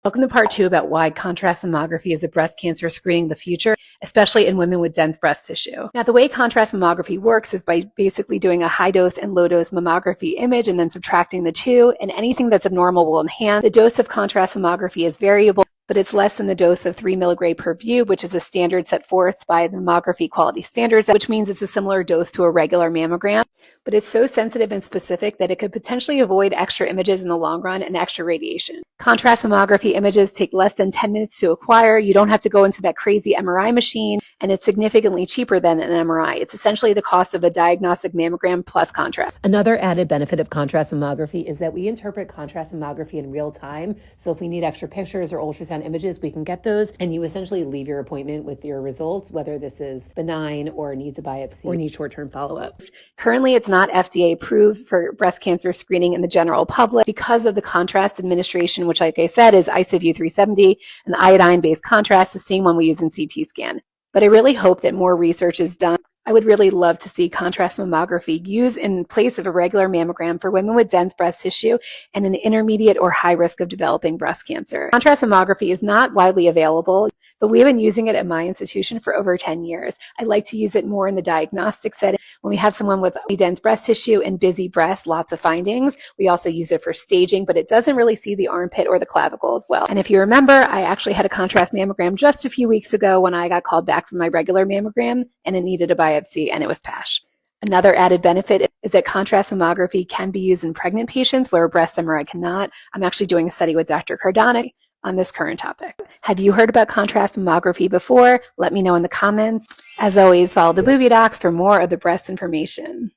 Welcome to part 2 about why contrast mammography is a breast cancer screening of the future, especially in women with dense breast tissue. Now, the way contrast mammography works is by basically doing a high dose and low dose mammography image and then subtracting the two, and anything that's abnormal will enhance. The dose of contrast mammography is variable, but it's less than the dose of 3 milligray per view, which is a standard set forth by the Mammography Quality Standards, which means it's a similar dose to a regular mammogram. But it's so sensitive and specific that it could potentially avoid extra images in the long run and extra radiation. Contrast mammography images take less than 10 minutes to acquire. You don't have to go into that crazy MRI machine, and it's significantly cheaper than an MRI. It's essentially the cost of a diagnostic mammogram plus contrast. Another added benefit of contrast mammography is that we interpret contrast mammography in real time. So if we need extra pictures or ultrasound images, we can get those, and you essentially leave your appointment with your results, whether this is benign or needs a biopsy or needs short-term follow-up. Currently, it's not FDA approved for breast cancer screening in the general public because of the contrast administration, which, like I said, is IsoView 370, an iodine-based contrast, the same one we use in CT scan. But I really hope that more research is done. I would really love to see contrast mammography used in place of a regular mammogram for women with dense breast tissue and an intermediate or high risk of developing breast cancer. Contrast mammography is not widely available, but we have been using it at my institution for over 10 years. I like to use it more in the diagnostic setting. When we have someone with dense breast tissue and busy breasts, lots of findings. We also use it for staging, but it doesn't really see the armpit or the clavicle as well. And if you remember, I actually had a contrast mammogram just a few weeks ago when I got called back from my regular mammogram and it needed a biopsy, and it was PASH. Another added benefit is that contrast mammography can be used in pregnant patients where a breast MRI cannot. I'm actually doing a study with Dr. Cardano on this current topic. Had you heard about contrast mammography before? Let me know in the comments. As always, follow the Booby Docs for more of the breast information.